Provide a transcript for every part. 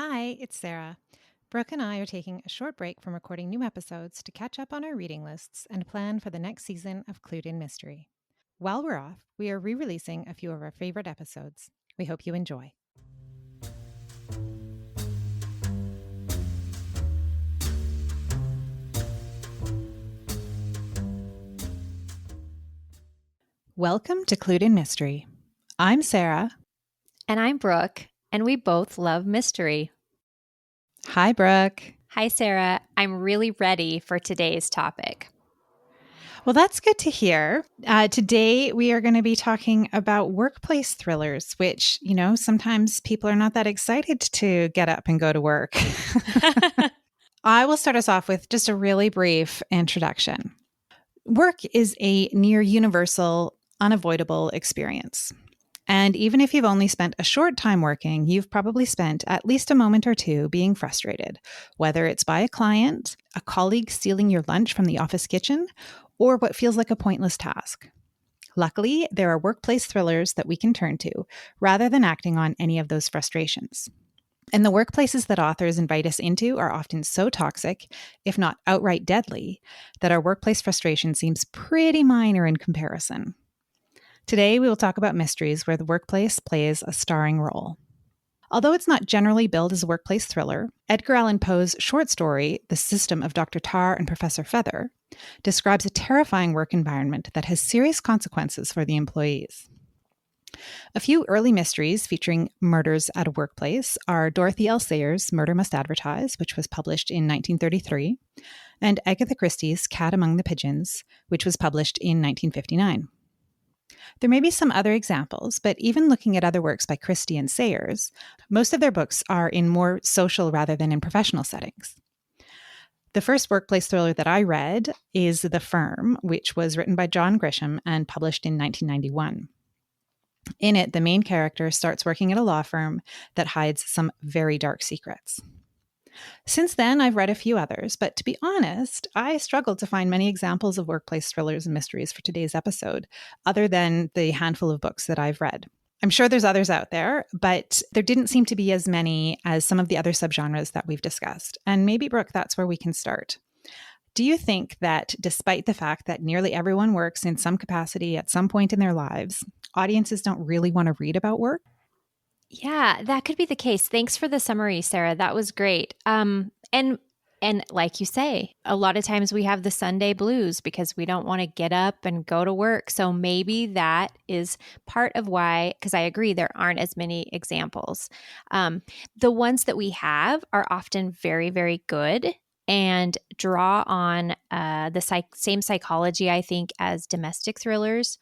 Hi, it's Sarah. Brooke and I are taking a short break from recording new episodes to catch up on our reading lists and plan for the next season of Clued in Mystery. While we're off, we are re-releasing a few of our favorite episodes. We hope you enjoy. Welcome to Clued in Mystery. I'm Sarah. And I'm Brooke, and we both love mystery. Hi, Brooke. Hi, Sarah. I'm really ready for today's topic. Well, that's good to hear. Today, we are going to be talking about workplace thrillers, which, sometimes people are not that excited to get up and go to work. I will start us off with just a really brief introduction. Work is a near universal, unavoidable experience. And even if you've only spent a short time working, you've probably spent at least a moment or two being frustrated, whether it's by a client, a colleague stealing your lunch from the office kitchen, or what feels like a pointless task. Luckily, there are workplace thrillers that we can turn to, rather than acting on any of those frustrations. And the workplaces that authors invite us into are often so toxic, if not outright deadly, that our workplace frustration seems pretty minor in comparison. Today, we will talk about mysteries where the workplace plays a starring role. Although it's not generally billed as a workplace thriller, Edgar Allan Poe's short story, The System of Dr. Tarr and Professor Feather, describes a terrifying work environment that has serious consequences for the employees. A few early mysteries featuring murders at a workplace are Dorothy L. Sayers' Murder Must Advertise, which was published in 1933, and Agatha Christie's Cat Among the Pigeons, which was published in 1959. There may be some other examples, but even looking at other works by Christie and Sayers, most of their books are in more social rather than in professional settings. The first workplace thriller that I read is The Firm, which was written by John Grisham and published in 1991. In it, the main character starts working at a law firm that hides some very dark secrets. Since then, I've read a few others, but to be honest, I struggled to find many examples of workplace thrillers and mysteries for today's episode, other than the handful of books that I've read. I'm sure there's others out there, but there didn't seem to be as many as some of the other subgenres that we've discussed. And maybe, Brooke, that's where we can start. Do you think that despite the fact that nearly everyone works in some capacity at some point in their lives, audiences don't really want to read about work? Yeah, that could be the case. Thanks for the summary, Sarah. That was great. And like you say, a lot of times we have the Sunday blues because we don't want to get up and go to work. So maybe that is part of why, because I agree, there aren't as many examples. The ones that we have are often very, very good and draw on the same psychology, I think, as domestic thrillers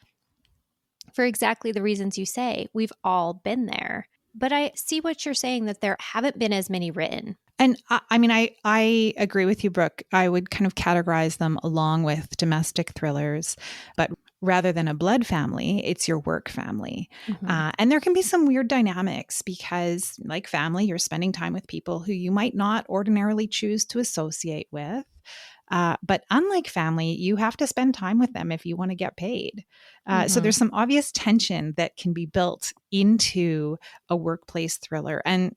for exactly the reasons you say. We've all been there. But I see what you're saying, that there haven't been as many written. And I agree with you, Brooke. I would kind of categorize them along with domestic thrillers, but rather than a blood family, it's your work family. Mm-hmm. And there can be some weird dynamics because, like family, you're spending time with people who you might not ordinarily choose to associate with. But unlike family, you have to spend time with them if you want to get paid. So there's some obvious tension that can be built into a workplace thriller. And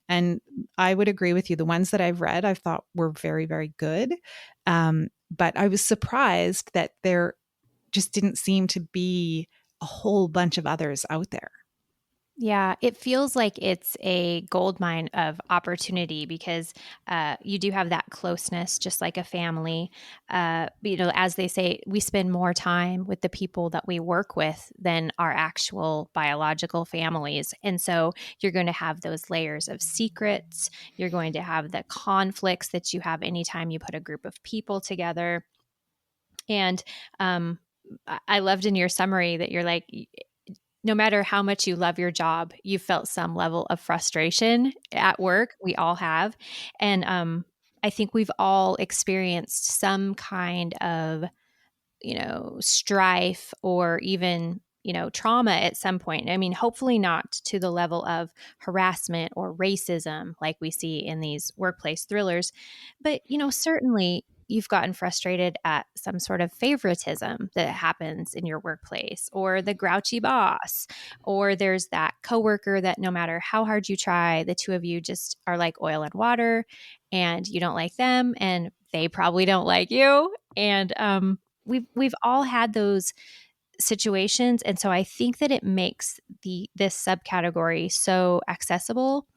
I would agree with you. The ones that I've read, I thought were very, very good. But I was surprised that there just didn't seem to be a whole bunch of others out there. Yeah, it feels like it's a goldmine of opportunity because you do have that closeness, just like a family. As they say, we spend more time with the people that we work with than our actual biological families. And so you're going to have those layers of secrets. You're going to have the conflicts that you have anytime you put a group of people together. And I loved in your summary that you're like, no matter how much you love your job, you felt some level of frustration at work. We all have. And I think we've all experienced some kind of, strife or even, trauma at some point. I mean, hopefully not to the level of harassment or racism like we see in these workplace thrillers. But, certainly you've gotten frustrated at some sort of favoritism that happens in your workplace, or the grouchy boss, or there's that coworker that no matter how hard you try, the two of you just are like oil and water, and you don't like them, and they probably don't like you. And we've all had those situations, and so I think that it makes this subcategory so accessible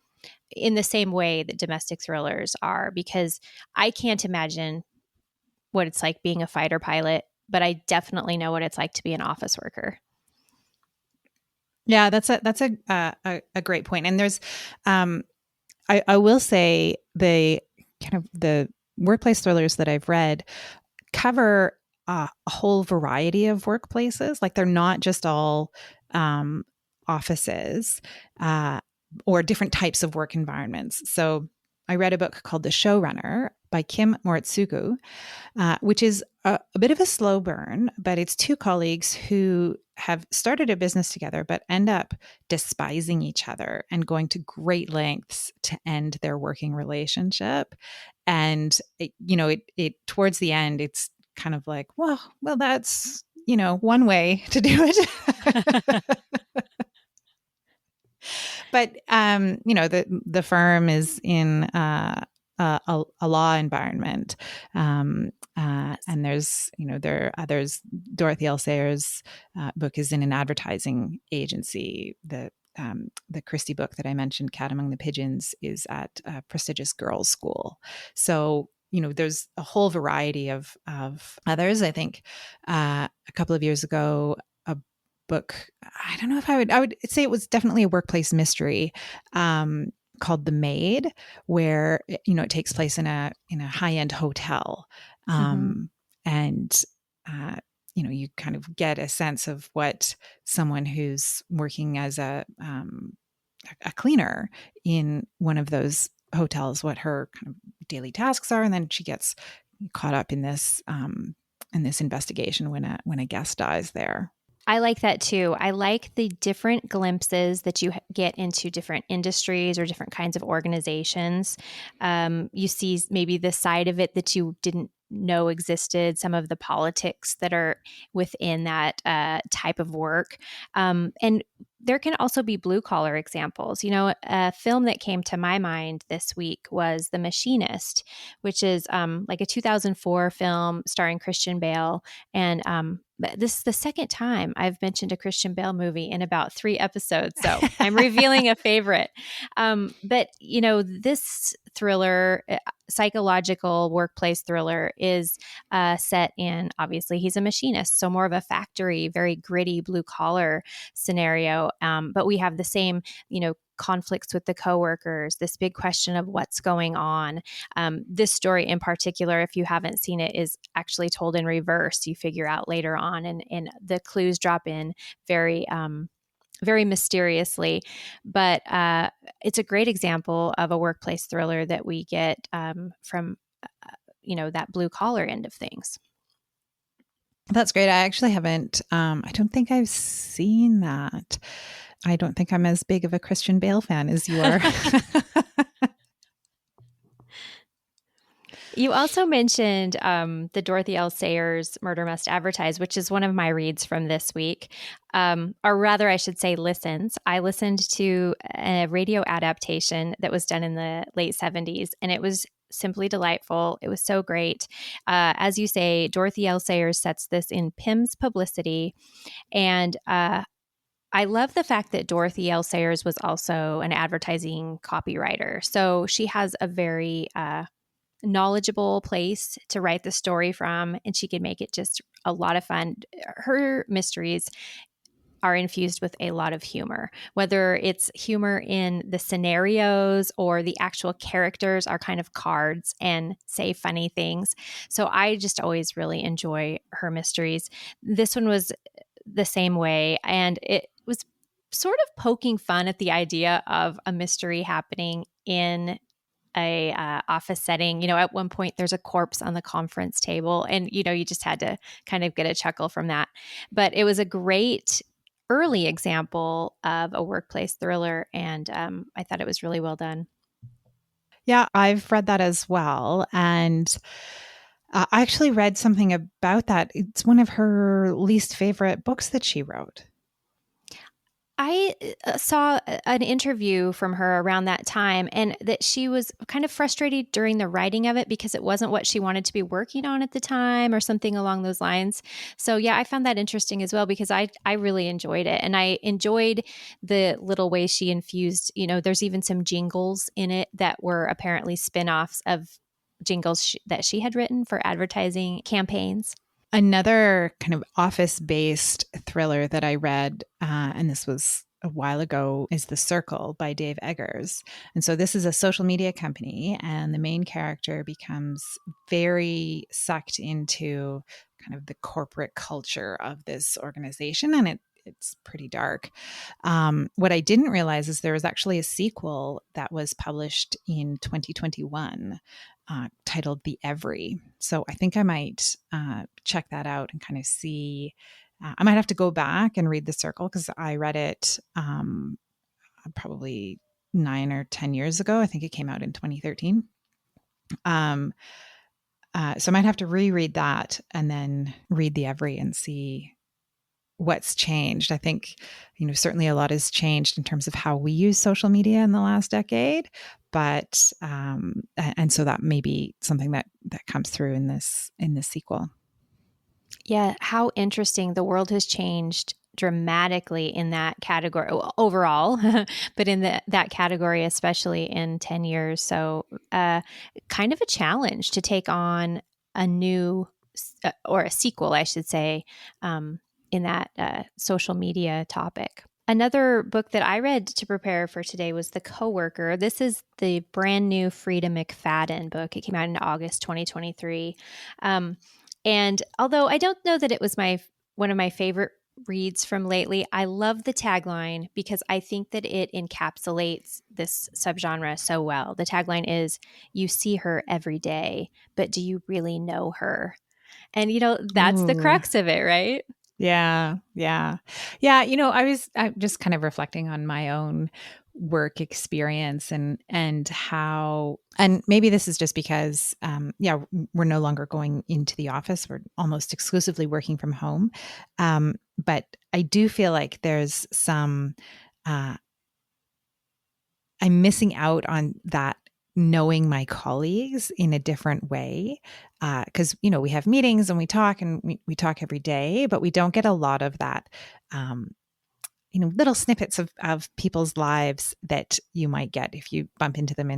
in the same way that domestic thrillers are, because I can't imagine what it's like being a fighter pilot, but I definitely know what it's like to be an office worker. Yeah, that's a great point. And there's, I will say the workplace thrillers that I've read cover a whole variety of workplaces. Like they're not just all offices or different types of work environments. So I read a book called The Showrunner by Kim Moritsugu, which is a bit of a slow burn, but it's two colleagues who have started a business together, but end up despising each other and going to great lengths to end their working relationship. And it towards the end, it's kind of like, well, that's one way to do it. But the firm is in a law environment, and there's there are others. Dorothy L. Sayers' book is in an advertising agency. The Christie book that I mentioned, Cat Among the Pigeons, is at a prestigious girls' school. So there's a whole variety of others. I think a couple of years ago, a book, I don't know if I would say it was definitely a workplace mystery, called The Maid, where it takes place in a high-end hotel, and you kind of get a sense of what someone who's working as a cleaner in one of those hotels, what her kind of daily tasks are, and then she gets caught up in this investigation when a guest dies there. I like that too. I like the different glimpses that you get into different industries or different kinds of organizations. You see maybe the side of it that you didn't know existed, some of the politics that are within that type of work. And there can also be blue collar examples. A film that came to my mind this week was The Machinist, which is like a 2004 film starring Christian Bale. And this is the second time I've mentioned a Christian Bale movie in about 3 episodes. So I'm revealing a favorite. But this thriller, psychological workplace thriller, is set in, obviously he's a machinist, so more of a factory, very gritty blue collar scenario. But we have the same, conflicts with the coworkers, this big question of what's going on. This story in particular, if you haven't seen it, is actually told in reverse. You figure out later on, and the clues drop in very very mysteriously. But it's a great example of a workplace thriller that we get from that blue collar end of things. That's great. I actually haven't, I don't think I've seen that. I don't think I'm as big of a Christian Bale fan as you are. You also mentioned the Dorothy L. Sayers Murder Must Advertise, which is one of my reads from this week. Or rather, I should say listens. I listened to a radio adaptation that was done in the late 70s, and it was simply delightful. It was so great. As you say, Dorothy L. Sayers sets this in Pym's publicity. And I love the fact that Dorothy L. Sayers was also an advertising copywriter. So she has a very knowledgeable place to write the story from, and she could make it just a lot of fun. Her mysteries are infused with a lot of humor, whether it's humor in the scenarios or the actual characters are kind of cards and say funny things. So I just always really enjoy her mysteries. This one was the same way, and it was sort of poking fun at the idea of a mystery happening in a office setting. At one point there's a corpse on the conference table, and you just had to kind of get a chuckle from that. But it was a great early example of a workplace thriller, and I thought it was really well done. Yeah, I've read that as well. And I actually read something about that. It's one of her least favorite books that she wrote. I saw an interview from her around that time, and that she was kind of frustrated during the writing of it because it wasn't what she wanted to be working on at the time or something along those lines. So yeah, I found that interesting as well because I really enjoyed it, and I enjoyed the little ways she infused, there's even some jingles in it that were apparently spin-offs of jingles that she had written for advertising campaigns. Another kind of office-based thriller that I read, and this was a while ago, is The Circle by Dave Eggars. And so this is a social media company, and the main character becomes very sucked into kind of the corporate culture of this organization, and it's pretty dark. What I didn't realize is there was actually a sequel that was published in 2021 titled The Every. So I think I might check that out and kind of see. I might have to go back and read The Circle because I read it probably 9 or 10 years ago. I think it came out in 2013. So I might have to reread that and then read The Every and see what's changed. I think, certainly a lot has changed in terms of how we use social media in the last decade, but and so that may be something that comes through in this sequel. Yeah, how interesting. The world has changed dramatically in that category overall, but in that category, especially in 10 years. So, kind of a challenge to take on a new or a sequel, I should say, in that social media topic. Another book that I read to prepare for today was The Coworker. This is the brand new Freida McFadden book. It came out in August 2023. And although I don't know that it was one of my favorite reads from lately, I love the tagline because I think that it encapsulates this subgenre so well. The tagline is, "You see her every day, but do you really know her?" And that's the Ooh. crux of it, right? Yeah. I'm just kind of reflecting on my own work experience and how, and maybe this is just because, we're no longer going into the office. We're almost exclusively working from home. But I do feel like there's uh, I'm missing out on that, knowing my colleagues in a different way. Because, we have meetings and we talk and we talk every day, but we don't get a lot of that, little snippets of people's lives that you might get if you bump into them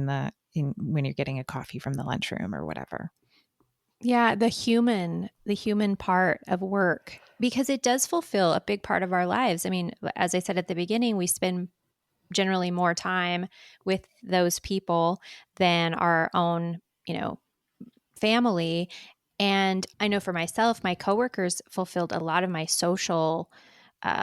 when you're getting a coffee from the lunchroom or whatever. Yeah, the human part of work, because it does fulfill a big part of our lives. I mean, as I said at the beginning, we spend generally more time with those people than our own, family. And I know for myself, my coworkers fulfilled a lot of my social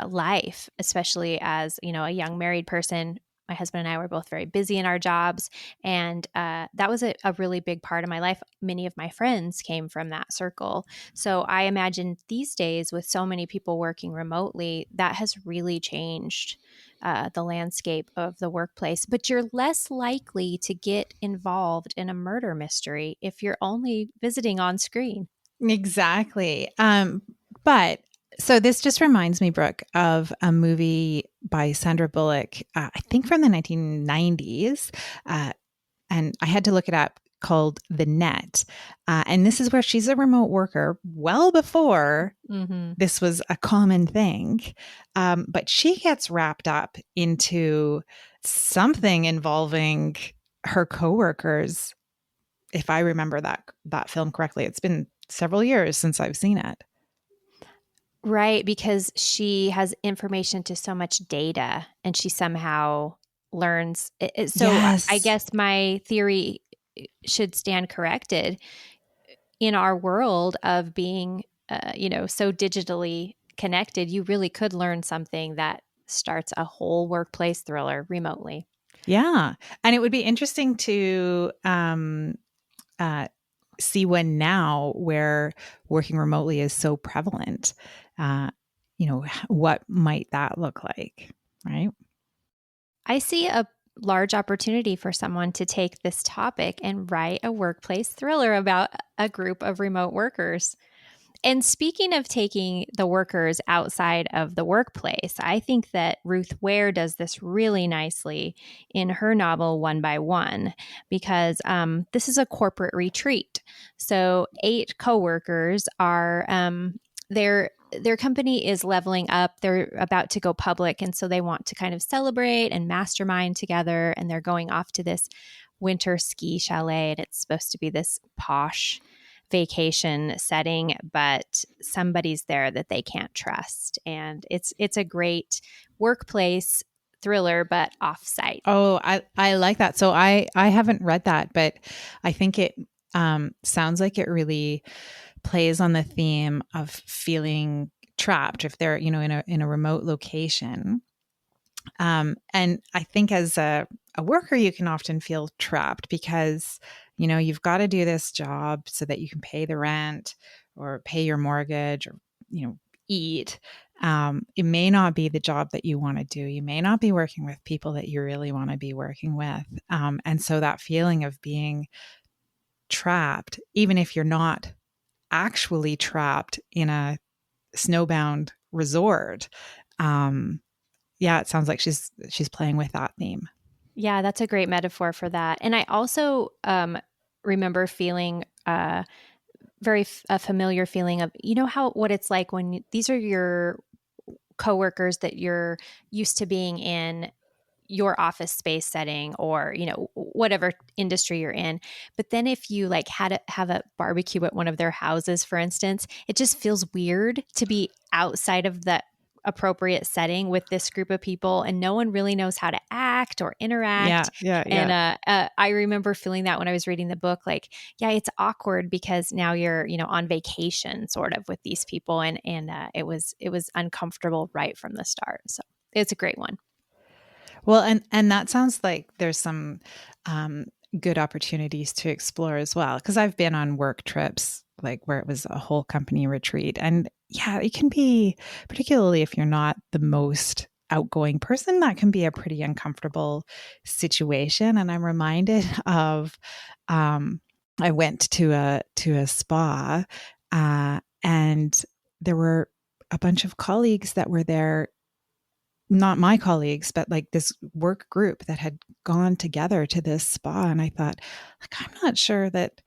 life, especially as, a young married person. My husband and I were both very busy in our jobs. And that was a really big part of my life. Many of my friends came from that circle. So I imagine these days, with so many people working remotely, that has really changed the landscape of the workplace. But you're less likely to get involved in a murder mystery if you're only visiting on screen. Exactly. But so this just reminds me, Brooke, of a movie by Sandra Bullock, I think from the 1990s. And I had to look it up, called The Net. And this is where she's a remote worker well before Mm-hmm. this was a common thing. But she gets wrapped up into something involving her coworkers. If I remember that film correctly, it's been several years since I've seen it. Right, because she has information to so much data and she somehow learns. So I Yes. guess my theory should stand corrected. In our world of being, so digitally connected, you really could learn something that starts a whole workplace thriller remotely. Yeah. And it would be interesting to uh, see when now where working remotely is so prevalent, what might that look like? Right. I see a large opportunity for someone to take this topic and write a workplace thriller about a group of remote workers. And speaking of taking the workers outside of the workplace, I think that Ruth Ware does this really nicely in her novel One by One, because this is a corporate retreat. So 8 coworkers are their company is leveling up. They're about to go public, and so they want to kind of celebrate and mastermind together. And they're going off to this winter ski chalet, and it's supposed to be this posh vacation setting, but somebody's there that they can't trust. And it's a great workplace thriller, but offsite. Oh, I like that. So I haven't read that, but I think it sounds like it really plays on the theme of feeling trapped if they're, in a remote location. And I think as a worker, you can often feel trapped because, you've got to do this job so that you can pay the rent or pay your mortgage or, eat. It may not be the job that you want to do. You may not be working with people that you really want to be working with. And so that feeling of being trapped, even if you're not actually trapped in a snowbound resort, yeah, it sounds like she's playing with that theme. Yeah, that's a great metaphor for that. And I also remember feeling a familiar feeling of, what it's like when these are your coworkers that you're used to being in your office space setting, or whatever industry you're in. But then if you like had to have a barbecue at one of their houses, for instance, it just feels weird to be outside of the appropriate setting with this group of people, and no one really knows how to act or interact. Yeah. And I remember feeling that when I was reading the book, like, yeah, it's awkward because now you're on vacation sort of with these people, and it was uncomfortable right from the start. So it's a great one. Well, and that sounds like there's some good opportunities to explore as well. Because I've been on work trips, like where it was a whole company retreat, and yeah, it can be, particularly if you're not the most outgoing person, that can be a pretty uncomfortable situation. And I'm reminded of, I went to a spa, and there were a bunch of colleagues that were there, not my colleagues, but like this work group that had gone together to this spa. And I thought, like, I'm not sure that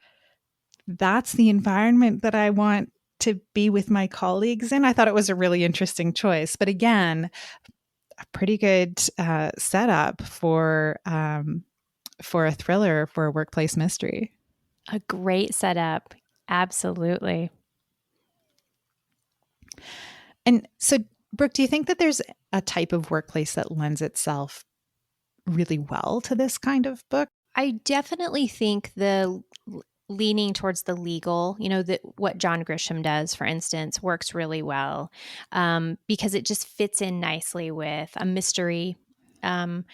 that's the environment that I want to be with my colleagues in. I thought it was a really interesting choice. But again, a pretty good setup for a thriller, for a workplace mystery. A great setup. Absolutely. And so, Brooke, do you think that there's a type of workplace that lends itself really well to this kind of book? I definitely think the leaning towards the legal, what John Grisham does, for instance, works really well, because it just fits in nicely with a mystery. And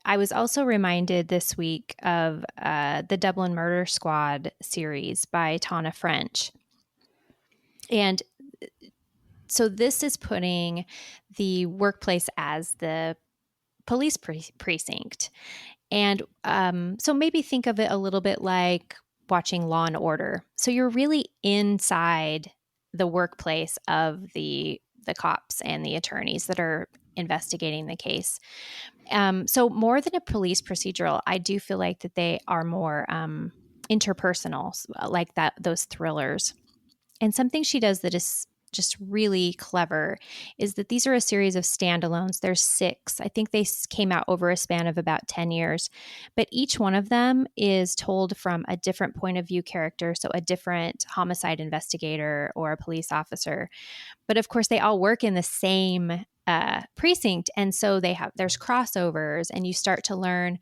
I was also reminded this week of the Dublin Murder Squad series by Tana French. And so this is putting the workplace as the police precinct. And so maybe think of it a little bit like watching Law and Order. So you're really inside the workplace of the cops and the attorneys that are investigating the case. So more than a police procedural, I do feel like that they are more interpersonal, like those thrillers. And something she does that is just really clever is that these are a series of standalones. There's 6. I think they came out over a span of about 10 years. But each one of them is told from a different point of view character, so a different homicide investigator or a police officer. But of course, they all work in the same precinct, and so there's crossovers, and you start to learn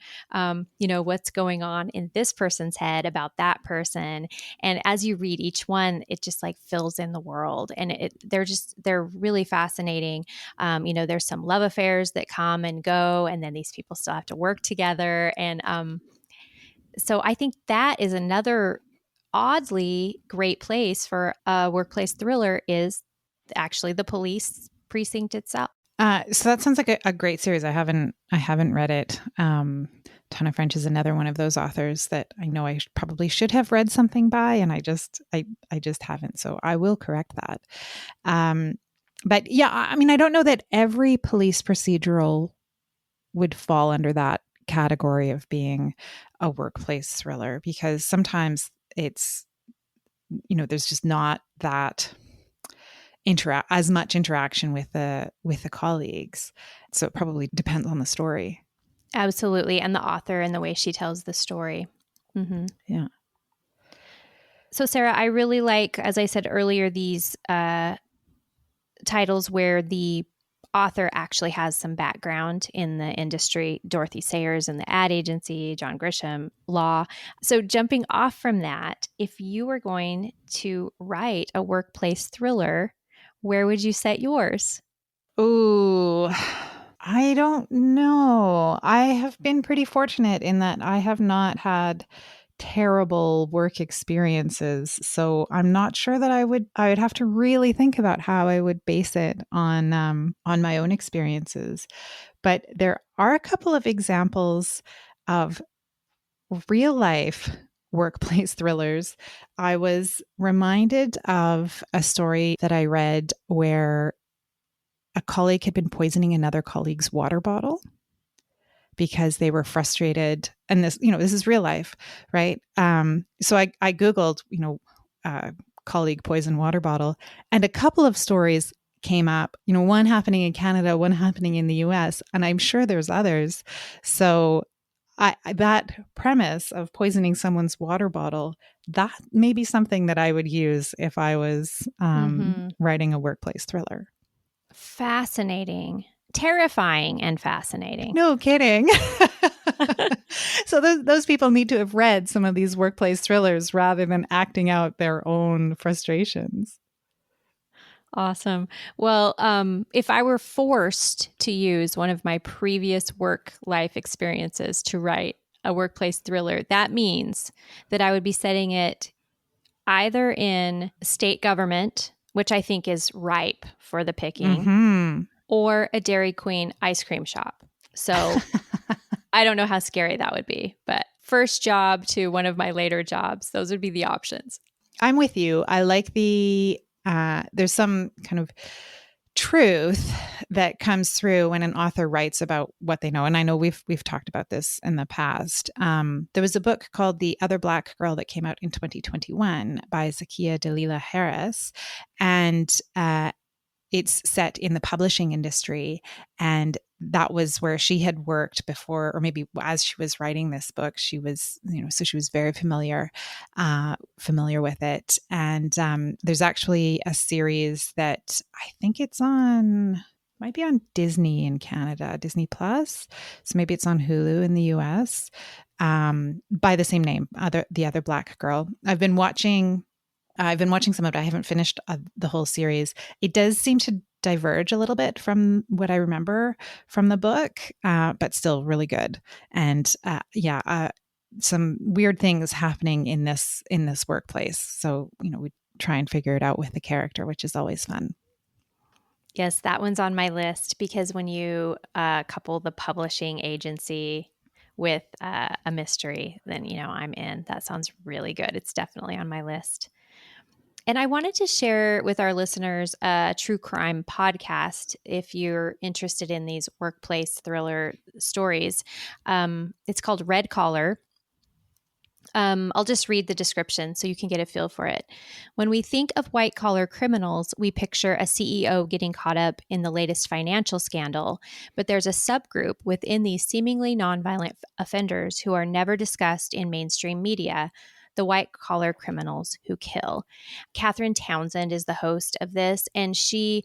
what's going on in this person's head about that person. And as you read each one, it just like fills in the world, and they're really fascinating. There's some love affairs that come and go, and then these people still have to work together. And so I think that is another oddly great place for a workplace thriller, is actually the police precinct itself. So that sounds like a great series. I haven't read it. Tana French is another one of those authors that I know I probably should have read something by, and I just haven't. So I will correct that. But yeah, I mean, I don't know that every police procedural would fall under that category of being a workplace thriller, because sometimes it's, there's just not that as much interaction with the colleagues. So it probably depends on the story. Absolutely. And the author and the way she tells the story. Mm-hmm. Yeah. So Sarah, I really like, as I said earlier, these titles where the author actually has some background in the industry. Dorothy Sayers in the ad agency, John Grisham, law. So jumping off from that, if you were going to write a workplace thriller, where would you set yours? Ooh, I don't know. I have been pretty fortunate in that I have not had terrible work experiences. So I'm not sure that I would have to really think about how I would base it on my own experiences. But there are a couple of examples of real life workplace thrillers. I was reminded of a story that I read where a colleague had been poisoning another colleague's water bottle because they were frustrated. And this is real life, right? So I Googled, colleague poison water bottle, and a couple of stories came up, one happening in Canada, one happening in the US, and I'm sure there's others. So that premise of poisoning someone's water bottle, that may be something that I would use if I was writing a workplace thriller. Fascinating. Terrifying and fascinating. No kidding. So those people need to have read some of these workplace thrillers rather than acting out their own frustrations. Awesome. Well, if I were forced to use one of my previous work life experiences to write a workplace thriller, that means that I would be setting it either in state government, which I think is ripe for the picking, or a Dairy Queen ice cream shop. So I don't know how scary that would be, but first job to one of my later jobs, those would be the options. I'm with you. I like there's some kind of truth that comes through when an author writes about what they know. And I know we've talked about this in the past. There was a book called The Other Black Girl that came out in 2021 by Zakia Delila Harris. And it's set in the publishing industry. And that was where she had worked before, or maybe as she was writing this book, she was, so she was very familiar with it. And there's actually a series that I think might be on Disney in Canada, Disney Plus. So maybe it's on Hulu in the US, by the same name, The Other Black Girl. I've been watching some of it. I haven't finished the whole series. It does seem to diverge a little bit from what I remember from the book, but still really good. And some weird things happening in this workplace. So, we try and figure it out with the character, which is always fun. Yes, that one's on my list because when you couple the publishing agency with a mystery, then, I'm in. That sounds really good. It's definitely on my list. And I wanted to share with our listeners a true crime podcast if you're interested in these workplace thriller stories. It's called Red Collar. I'll just read the description so you can get a feel for it. When we think of white-collar criminals, we picture a CEO getting caught up in the latest financial scandal, but there's a subgroup within these seemingly nonviolent offenders who are never discussed in mainstream media, the white-collar criminals who kill. Catherine Townsend is the host of this, and she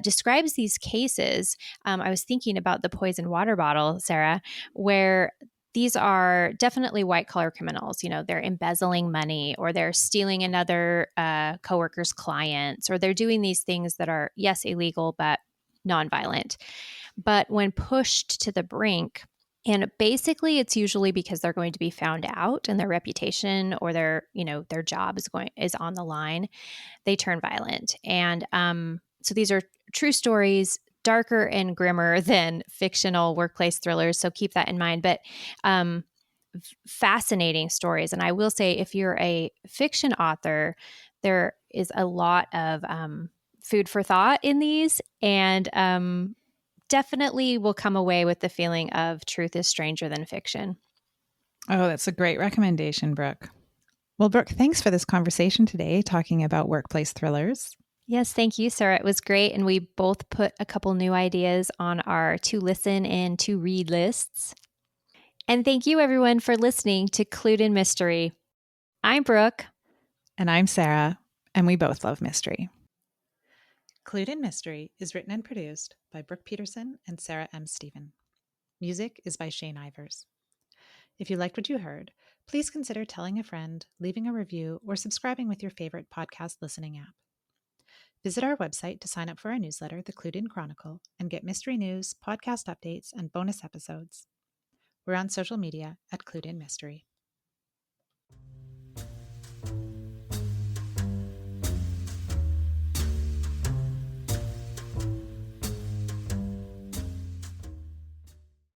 describes these cases. I was thinking about the poison water bottle, Sarah, where these are definitely white-collar criminals. They're embezzling money, or they're stealing another coworker's clients, or they're doing these things that are, yes, illegal, but nonviolent. But when pushed to the brink, and basically it's usually because they're going to be found out and their reputation or their job is on the line, they turn violent. And so these are true stories. darker and grimmer than fictional workplace thrillers. So keep that in mind. But fascinating stories. And I will say, if you're a fiction author, there is a lot of food for thought in these, and definitely will come away with the feeling of truth is stranger than fiction. Oh, that's a great recommendation, Brooke. Well, Brooke, thanks for this conversation today, talking about workplace thrillers. Yes, thank you, Sarah. It was great. And we both put a couple new ideas on our to listen and to read lists. And thank you, everyone, for listening to Clued in Mystery. I'm Brooke. And I'm Sarah, and we both love mystery. Clued in Mystery is written and produced by Brooke Peterson and Sarah M. Stephen. Music is by Shane Ivers. If you liked what you heard, please consider telling a friend, leaving a review, or subscribing with your favorite podcast listening app. Visit our website to sign up for our newsletter, The Clued In Chronicle, and get mystery news, podcast updates, and bonus episodes. We're on social media at Clued In Mystery.